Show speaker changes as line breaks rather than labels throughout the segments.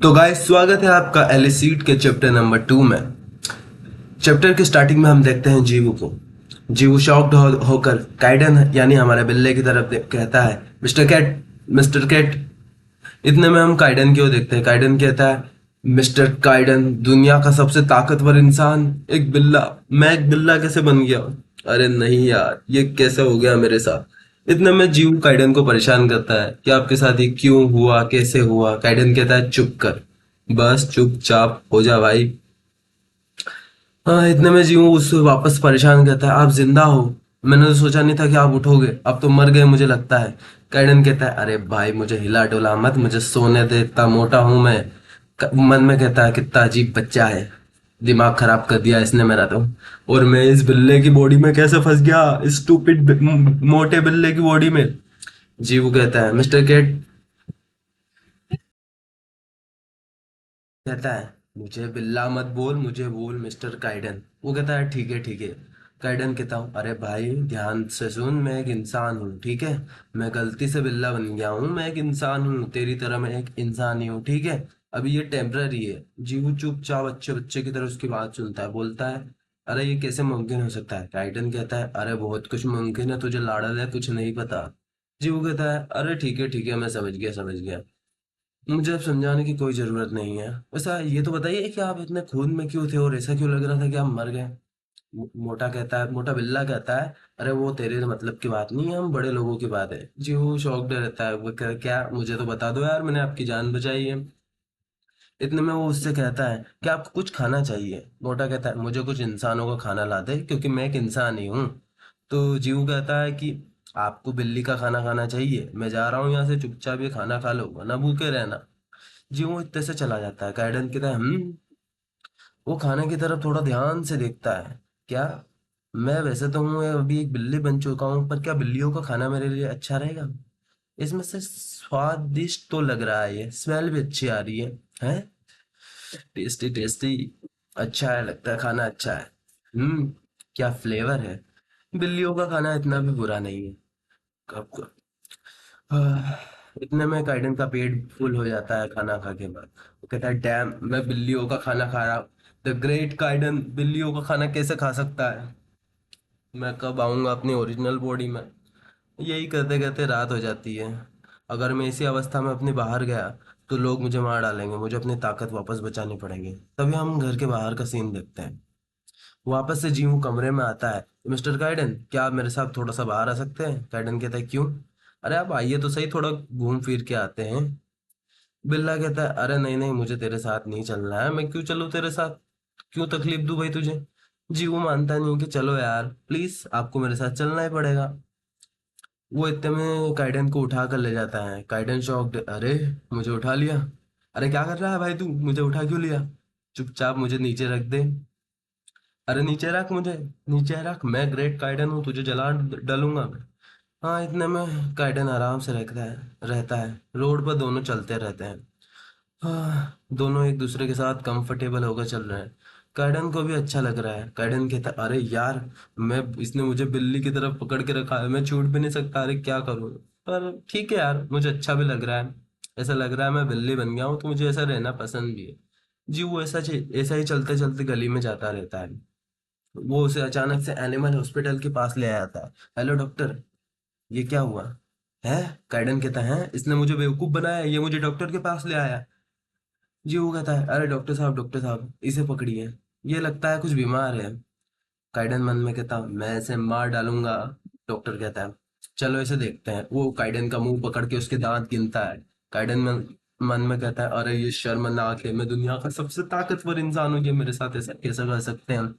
तो गाइस स्वागत है आपका एलिसीड के चैप्टर नंबर 2 में। चैप्टर के स्टार्टिंग में हम देखते हैं जीवू को। जीवू शॉक्ड होकर काइडन यानी हमारे बिल्ले की तरफ कहता है, मिस्टर कैट, मिस्टर कैट। इतने में हम काइडन की ओर देखते हैं। काइडन कहता है, मिस्टर काइडन, दुनिया का सबसे ताकतवर इंसान एक बिल्ला। मैं एक बिल्ला कैसे बन गया? अरे नहीं यार, ये कैसे हो गया मेरे साथ? इतने में जीव काइडन को परेशान करता है कि आपके साथ ये क्यों हुआ, कैसे हुआ। काइडन कहता है, चुप कर, बस चुपचाप हो जा भाई। हाँ, इतने में जीव उससे वापस परेशान करता है, आप जिंदा हो? मैंने तो सोचा नहीं था कि आप उठोगे, अब तो मर गए मुझे लगता है। काइडन कहता है, अरे भाई मुझे हिला डोला मत, मुझे सोने दे, इतना मोटा हूं मैं। मन में कहता है, कितना अजीब बच्चा है, दिमाग खराब कर दिया इसने मेरा तो। और मैं इस बिल्ले की बॉडी में कैसे फंस गया, इस स्टूपिड मोटे बिल्ले की बॉडी में। जीव कहता है, मिस्टर केट कहता है, मुझे बिल्ला मत बोल, मुझे बोल मिस्टर काइडन। वो कहता है, ठीक है ठीक है। काइडन कहता हूँ, अरे भाई ध्यान से सुन, मैं एक इंसान हूँ, ठीक है। मैं गलती से बिल्ला बन गया हूँ, मैं एक इंसान हूँ, तेरी तरह मैं एक इंसान ही हूँ, ठीक है। अभी ये टेम्पररी है। जीवू चुपचाप अच्छे बच्चे की तरह उसकी बात सुनता है, बोलता है, अरे ये कैसे मुमकिन हो सकता है? काइडन कहता है, अरे बहुत कुछ मुमकिन है, तुझे लाड़ल है, कुछ नहीं पता। जीवू कहता है, अरे ठीक है, मैं समझ गया समझ गया। मुझे अब समझाने की कोई जरूरत नहीं है। वैसा ये तो बताइए कि आप इतने खून में क्यों थे और ऐसा क्यों लग रहा था कि आप मर गए? मोटा कहता है, मोटा बिल्ला कहता है, अरे वो तेरे मतलब की बात नहीं है, हम बड़े लोगों की बात है। जी वो शॉक्ड रहता है, वो क्या, मुझे तो बता दो यार, मैंने आपकी जान बचाई है। इतने में वो उससे कहता है कि आपको कुछ खाना चाहिए। मोटा कहता है, मुझे कुछ इंसानों का खाना ला दे, क्योंकि मैं एक इंसान ही हूँ। तो जीव कहता है कि आपको बिल्ली का खाना खाना चाहिए, मैं जा रहा हूँ यहाँ से, चुपचाप ये खाना खा लो वरना भूखे रहना। जी वो इतने से चला जाता है। गाइडेंस कहता है, वो खाने की तरफ थोड़ा ध्यान से देखता है, क्या, मैं वैसे तो हूँ अभी एक बिल्ली बन चुका हूँ, पर क्या बिल्लियों का खाना मेरे लिए अच्छा रहेगा? इसमें से स्वादिष्ट तो लग रहा है, ये स्मेल भी अच्छी आ रही है टेस्टी टेस्टी, अच्छा है, लगता है खाना अच्छा है। क्या फ्लेवर है। बिल्लियों का खाना इतना भी बुरा नहीं है। कब आह, इतने में काइडन का पेट फुल हो जाता है खाना खा के बाद। वो कहता है, डैम, मैं बिल्लियों का खाना खा रहा हूँ। द ग्रेट काइडन बिल्लियों का खाना कैसे खा सकता है? मैं कब आऊंगा अपनी ओरिजिनल बॉडी में? यही कहते कहते रात हो जाती है। अगर मैं इसी अवस्था में अपने बाहर गया तो लोग मुझे मार डालेंगे, मुझे अपनी ताकत वापस बचानी पड़ेगी। तभी हम घर के बाहर का सीन देखते हैं। वापस से जीव कमरे में आता है, मिस्टर काइडन, क्या आप मेरे साथ थोड़ा सा बाहर आ सकते हैं? काइडन कहता है, क्यों? अरे आप आइए तो सही, थोड़ा घूम फिर के आते हैं। बिल्ला कहता है, अरे नहीं नहीं, मुझे तेरे साथ नहीं चलना है, मैं क्यों चलूं तेरे साथ, क्यों तकलीफ दूं भाई तुझे? जी वो मानता नहीं कि चलो यार प्लीज, आपको मेरे साथ चलना ही पड़ेगा। वो इतने में काइडन को उठा कर ले जाता है। काइडन शॉक्ड, अरे मुझे उठा लिया? अरे क्या कर रहा है भाई तू, मुझे उठा क्यों लिया? चुपचाप मुझे नीचे रख दे। अरे नीचे रख मुझे, नीचे रख, मैं ग्रेट काइडन हूँ, तुझे जला डालूंगा मैं। हाँ, इतने में काइडन आराम से रहता है रोड पर, दोनों चलते रहते हैं। हाँ, दोनों एक दूसरे के साथ कंफर्टेबल होकर चल रहे हैं। काइडन को भी अच्छा लग रहा है। काइडन कहता है, अरे यार, मैं, इसने मुझे बिल्ली की तरफ पकड़ के रखा है, मैं छूट भी नहीं सकता, अरे क्या करूँ? पर ठीक है यार, मुझे अच्छा भी लग रहा है। ऐसा लग रहा है मैं बिल्ली बन गया हूँ, तो मुझे ऐसा रहना पसंद भी है। जी वो ऐसा ही चलते चलते गली में जाता रहता है। वो उसे अचानक से एनिमल हॉस्पिटल के पास ले आया था। हेलो डॉक्टर, ये क्या हुआ है? काइडन कहता है, इसने मुझे बेवकूफ बनाया, ये मुझे डॉक्टर के पास ले आया। जी वो कहता है, अरे डॉक्टर साहब इसे पकड़िए, ये लगता है कुछ बीमार है। काइडन मन में कहता, मैं इसे मार डालूंगा। डॉक्टर कहता है, चलो इसे देखते हैं। वो काइडन का मुंह पकड़ के उसके दांत गिनता है। काइडन मन में कहता है, अरे ये शर्मनाक है, मैं दुनिया का सबसे ताकतवर इंसान हूँ, ये मेरे साथ ऐसा कैसा कर सकते हैं?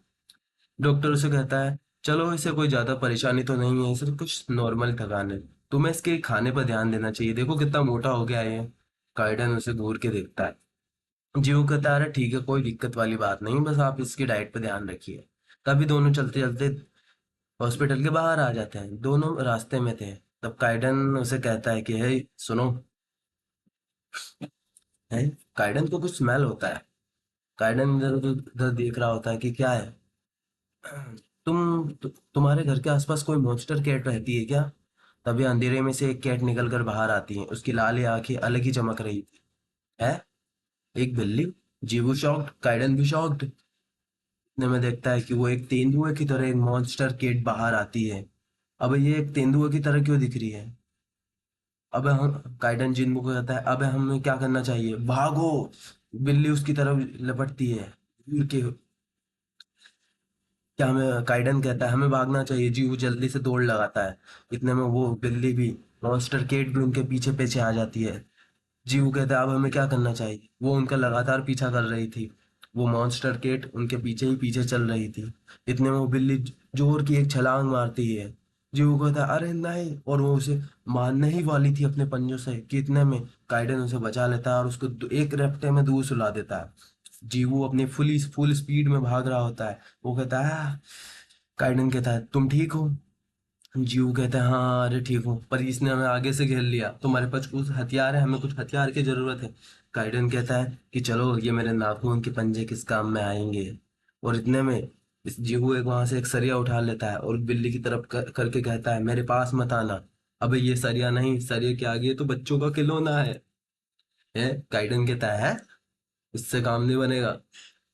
डॉक्टर उसे कहता है, चलो इसे कोई ज्यादा परेशानी तो नहीं है, सिर्फ कुछ नॉर्मल थकान है, तुम्हें इसके खाने पर ध्यान देना चाहिए, देखो कितना मोटा हो गया है ये। काइडन उसे घूर के देखता है। जीव कहता है, अरे ठीक है, कोई दिक्कत वाली बात नहीं, बस आप इसकी डाइट पे ध्यान रखिए। तभी दोनों चलते चलते हॉस्पिटल के बाहर आ जाते हैं। दोनों रास्ते में थे, तब काइडन उसे कहता है कि, हे सुनो, है, काइडन को कुछ स्मेल होता है। काइडन इधर उधर देख रहा होता है कि क्या है। तुम्हारे घर के आसपास कोई मॉन्स्टर कैट रहती है क्या? तभी अंधेरे में से एक कैट निकल कर बाहर आती है, उसकी लाल आंखें अलग ही चमक रही थी। है, एक बिल्ली। जीवू शॉक्ड, काइडन भी शॉक्ड। इतने में देखता है कि वो एक तेंदुए की तरह एक मॉन्स्टर केट बाहर आती है। अब ये एक तेंदुए की तरह क्यों दिख रही है? अब हम काइडन जिन्बू को कहता है अब हमें क्या करना चाहिए, भागो। बिल्ली उसकी तरफ लपटती है घूर के। क्या हमें, काइडन कहता है हमें भागना चाहिए, जीव जल्दी से दौड़ लगाता है। इतने में वो बिल्ली भी, मॉन्स्टर केट भी उनके पीछे पीछे आ जाती है। जीव कहता है अब हमें क्या करना चाहिए, वो उनका लगातार पीछा कर रही थी। वो मॉन्स्टर केट उनके पीछे ही पीछे चल रही थी। इतने में वो बिल्ली जोर की एक छलांग मारती है। जीव कहता है अरे नहीं, और वो उसे मारने ही वाली थी अपने पंजों से कि इतने में काइडन उसे बचा लेता है और उसको एक रफ्ते में दूर सुला देता है। जीवू अपनी फुल स्पीड में भाग रहा होता है। वो कहता है काइडन कहता है तुम ठीक हो? जीव कहता है हाँ अरे ठीक हूँ, पर इसने हमें आगे से घेर लिया, तुम्हारे पास कुछ हथियार है, हमें कुछ हथियार की जरूरत है। काइडन कहता है कि चलो ये मेरे नाखून के पंजे किस काम में आएंगे। और इतने में इस जीवू एक वहां से एक सरिया उठा लेता है और बिल्ली की तरफ करके कहता है मेरे पास मत आना। अबे ये सरिया नहीं, सरिया के आगे ये तो बच्चों का खिलौना है। काइडन कहता है इससे काम नहीं बनेगा।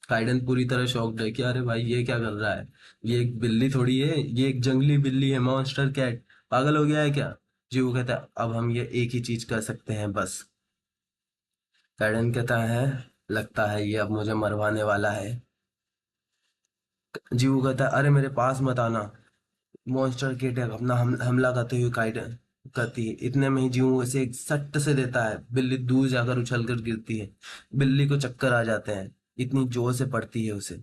काइडन पूरी तरह शॉक्ड है कि अरे भाई ये क्या कर रहा है, ये एक बिल्ली थोड़ी है, ये एक जंगली बिल्ली है, मॉन्स्टर कैट, पागल हो गया है क्या? जी वो कहता है अब हम ये एक ही चीज कर सकते हैं बस। काइडन कहता है लगता है ये अब मुझे मरवाने वाला है। जी वो कहता है अरे मेरे पास मत आना। मॉन्स्टर किट अपना हमला करते हुए काइडन करती है। इतने में ही जीव ऐसे एक सट्ट से देता है, बिल्ली दूर जाकर उछल कर गिरती है। बिल्ली को चक्कर आ जाते हैं, इतनी जोर से पड़ती है उसे।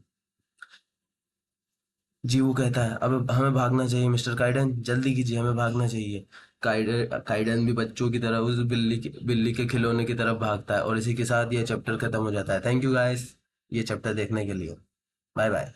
जीवू कहता है अब हमें भागना चाहिए मिस्टर काइडन, जल्दी कीजिए हमें भागना चाहिए। काइडन भी बच्चों की तरह उस बिल्ली के खिलौने की तरफ भागता है और इसी के साथ ये चैप्टर खत्म हो जाता है। थैंक यू गाइस ये चैप्टर देखने के लिए। Bye bye.